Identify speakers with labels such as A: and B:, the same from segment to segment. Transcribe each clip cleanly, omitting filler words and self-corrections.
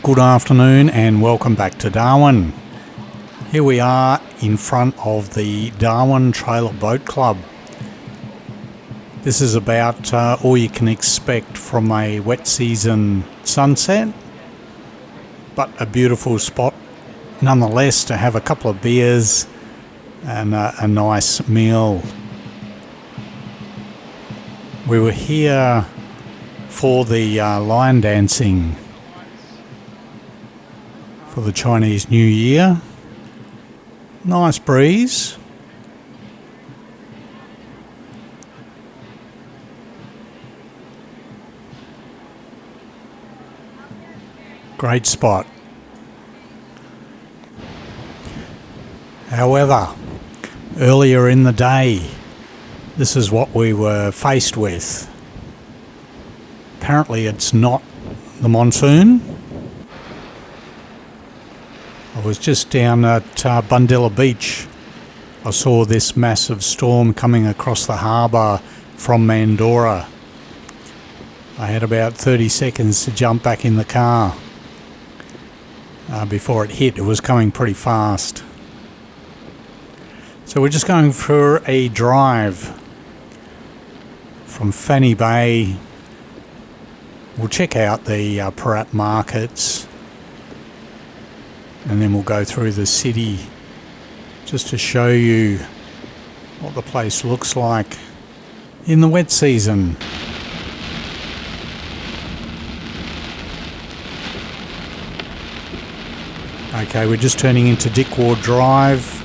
A: Good afternoon and welcome back to Darwin. Here we are in front of the Darwin Trailer Boat Club. This is about all you can expect from a wet season sunset, but a beautiful spot nonetheless to have a couple of beers and a nice meal. We were here for the lion dancing for the Chinese New Year. Nice breeze. Great spot. However, earlier in the day, this is what we were faced with. Apparently it's not the monsoon. I was just down at Bundilla Beach. I saw this massive storm coming across the harbour from Mandorah. I had about 30 seconds to jump back in the car before it hit. It was coming pretty fast. So we're just going for a drive from Fanny Bay. We'll check out the Parap markets, and then we'll go through the city just to show you what the place looks like in the wet season. Okay, we're just turning into Dickward Drive.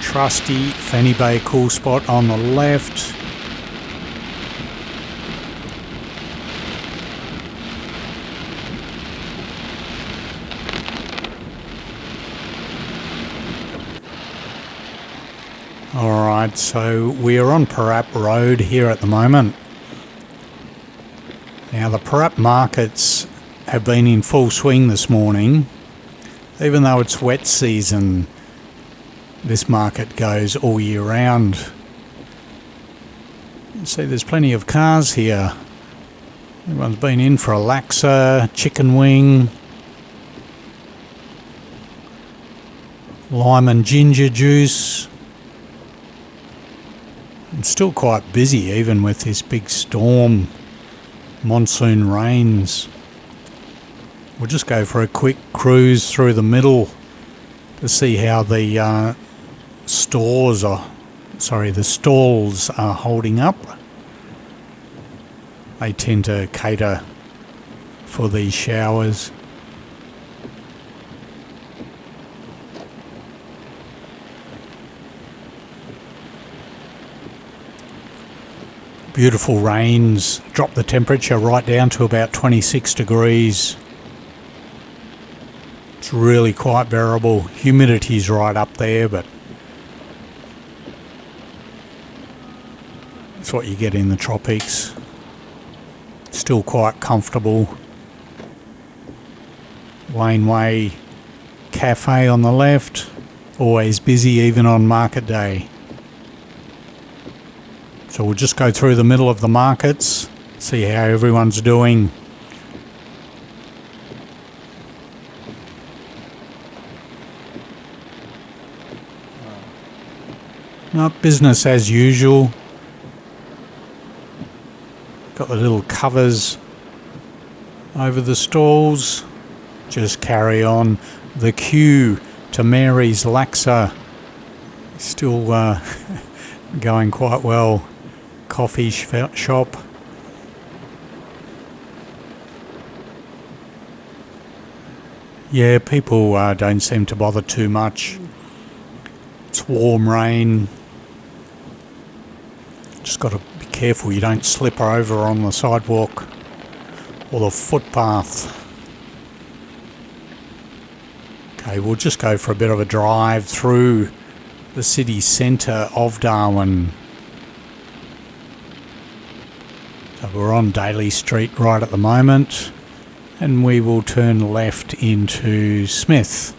A: Trusty Fanny Bay cool spot on the left. Alright, so we are on Parap Road here at the moment. Now the Parap markets have been in full swing this morning. Even though it's wet season, this market goes all year round. You see there's plenty of cars here. Everyone's been in for a laksa, chicken wing, lime and ginger juice. It's still quite busy even with this big storm, monsoon rains. We'll just go for a quick cruise through the middle to see how the stalls are holding up. They tend to cater for these showers. Beautiful rains drop the temperature right down to about 26 degrees. It's really quite bearable. Humidity's right up there, but it's what you get in the tropics. Still quite comfortable. Laneway Cafe on the left, always busy even on market day. So we'll just go through the middle of the markets, see how everyone's doing. No, business as usual. Got the little covers over the stalls. Just carry on. The queue to Mary's Laksa still going quite well. Coffee shop. Yeah, people don't seem to bother too much. It's warm rain. Just got to be careful you don't slip over on the sidewalk or the footpath. Okay, we'll just go for a bit of a drive through the city centre of Darwin. So we're on Daly Street right at the moment, and we will turn left into Smith.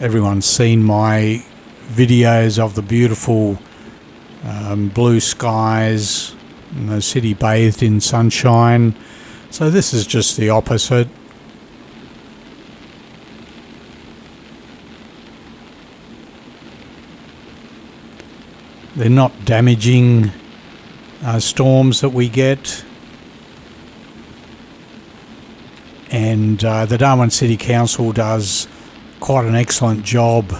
A: Everyone's seen my videos of the beautiful blue skies, And the city bathed in sunshine. So this is just the opposite. They're not damaging storms that we get. And the Darwin City Council does quite an excellent job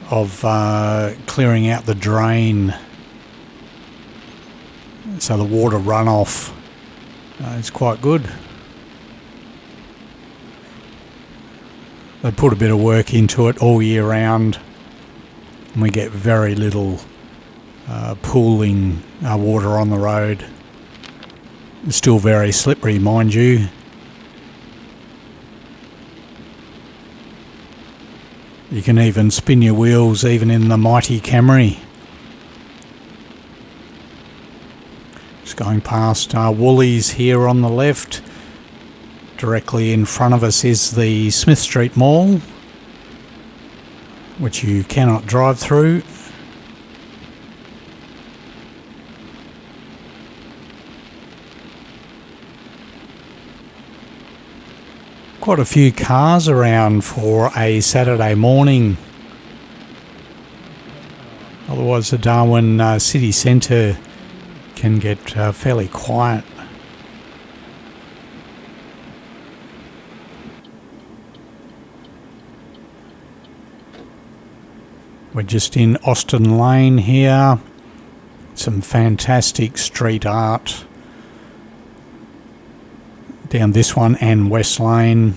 A: of clearing out the drain. So the water runoff is quite good. They put a bit of work into it all year round, and we get very little pooling water on the road. It's still very slippery, mind you. You can even spin your wheels even in the mighty Camry. Just going past Woolies here on the left. Directly in front of us is the Smith Street Mall, which you cannot drive through. Quite a few cars around for a Saturday morning. Otherwise the Darwin city centre can get fairly quiet. We're just in Austin Lane here. Some fantastic street art down this one and West Lane,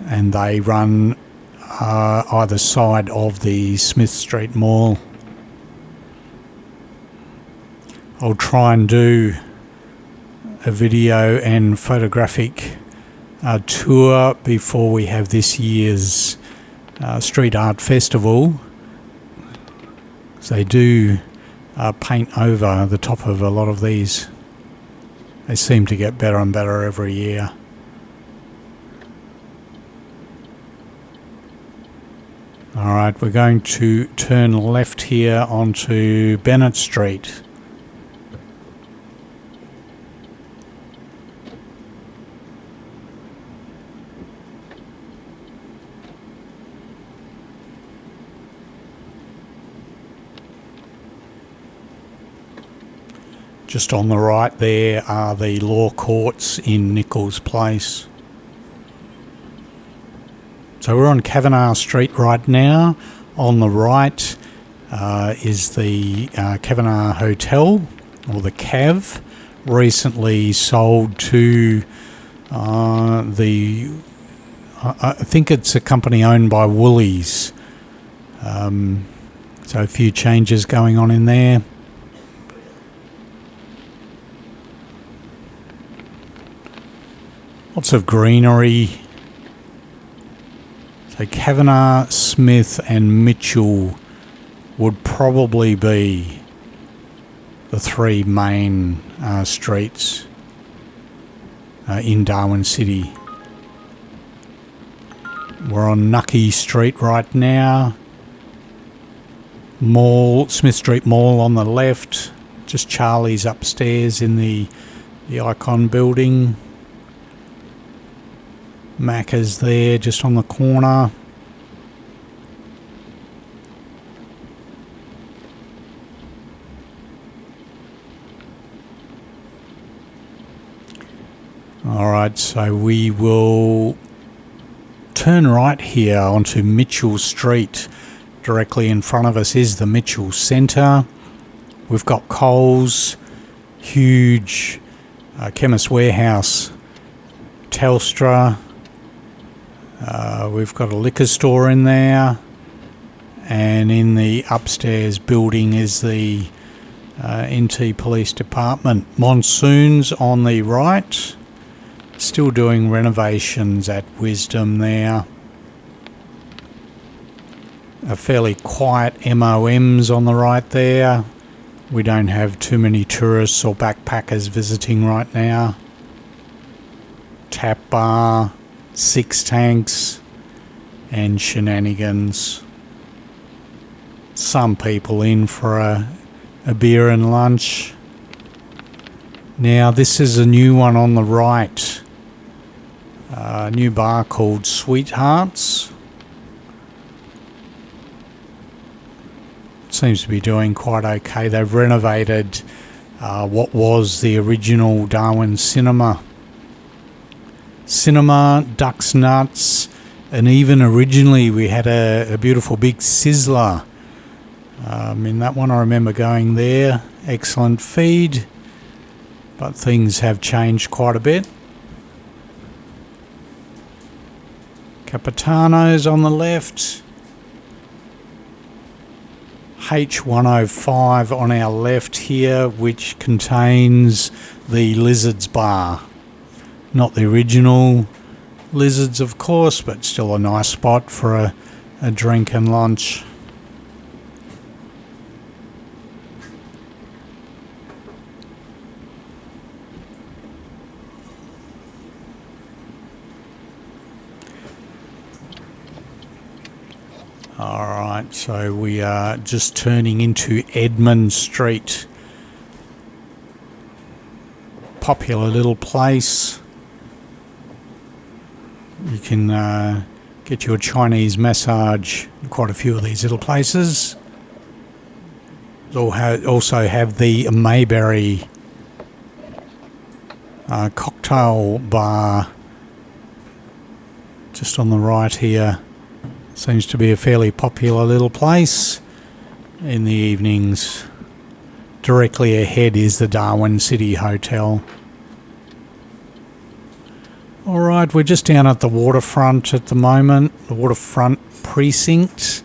A: and they run either side of the Smith Street Mall. I'll try and do a video and photographic tour before we have this year's Street Art Festival. So they do paint over the top of a lot of these. They seem to get better and better every year. Alright, we're going to turn left here onto Bennett Street. Just on the right there are the law courts in Nichols Place. So we're on Kavanagh Street right now. On the right is the Kavanagh Hotel, or the Cav, recently sold to I think it's a company owned by Woolies. So a few changes going on in there. Lots of greenery. So Kavanagh, Smith and Mitchell would probably be the three main streets in Darwin City. We're on Nucky Street right now. Smith Street Mall on the left. Just Charlie's upstairs in the Icon building. Macca's there just on the corner. Alright, so we will turn right here onto Mitchell Street. Directly in front of us is the Mitchell Centre. We've got Coles, huge Chemist Warehouse, Telstra. We've got a liquor store in there, and in the upstairs building is the NT Police Department. Monsoon's on the right, still doing renovations at Wisdom there. A fairly quiet MOM's on the right there. We don't have too many tourists or backpackers visiting right now. Tap bar, Six Tanks and Shenanigans. Some people in for a beer and lunch. Now this is a new one on the right. A new bar called Sweethearts. Seems to be doing quite okay. They've renovated what was the original Darwin cinema. Duck's Nuts, and even originally we had a beautiful big sizzler. In that one I remember going there. Excellent feed, but things have changed quite a bit. Capitano's on the left. H105 on our left here, which contains the Lizards bar. Not the original Lizards, of course, but still a nice spot for a drink and lunch. Alright, so we are just turning into Edmund Street. Popular little place. You can get your Chinese massage in quite a few of these little places. Also have the Mayberry cocktail bar just on the right here. Seems to be a fairly popular little place in the evenings. Directly ahead is the Darwin City Hotel. Alright, we're just down at the waterfront at the moment, the waterfront precinct.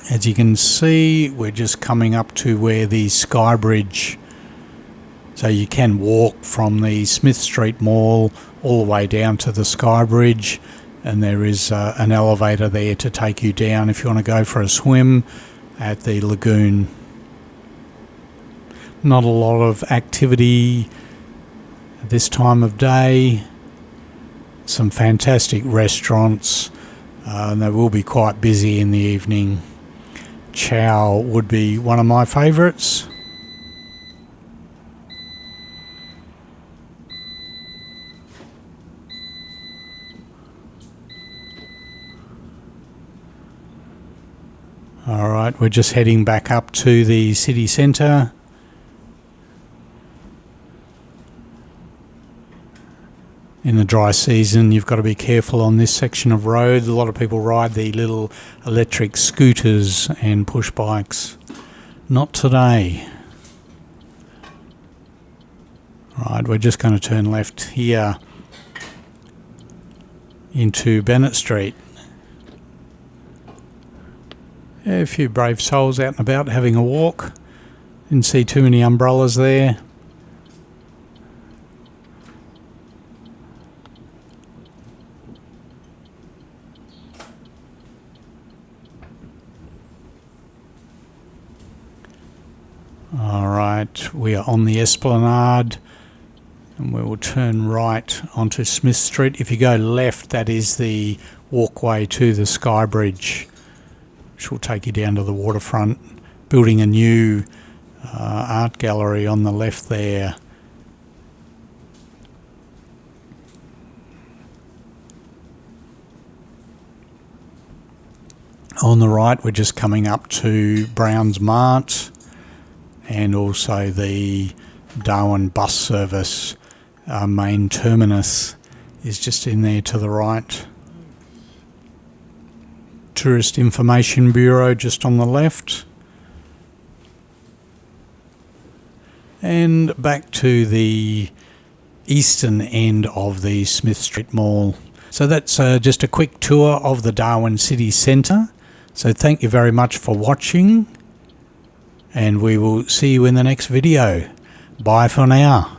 A: As you can see, we're just coming up to where the Sky Bridge. So you can walk from the Smith Street Mall all the way down to the Sky Bridge. And there is an elevator there to take you down if you want to go for a swim at the lagoon. Not a lot of activity at this time of day. Some fantastic restaurants, and they will be quite busy in the evening. Chow would be one of my favourites. Alright, we're just heading back up to the city centre. In the dry season, you've got to be careful on this section of road. A lot of people ride the little electric scooters and push bikes. Not today. Alright, we're just going to turn left here into Bennett Street. A few brave souls out and about having a walk. Didn't see too many umbrellas there. Alright, we are on the Esplanade and we will turn right onto Smith Street. If you go left, that is the walkway to the Sky Bridge, which will take you down to the waterfront. Building a new art gallery on the left there. On the right, we're just coming up to Brown's Mart and also the Darwin bus service. Our main terminus is just in there to the right. Tourist Information Bureau just on the left. And back to the eastern end of the Smith Street Mall. So that's just a quick tour of the Darwin City Centre. So thank you very much for watching, and we will see you in the next video. Bye for now.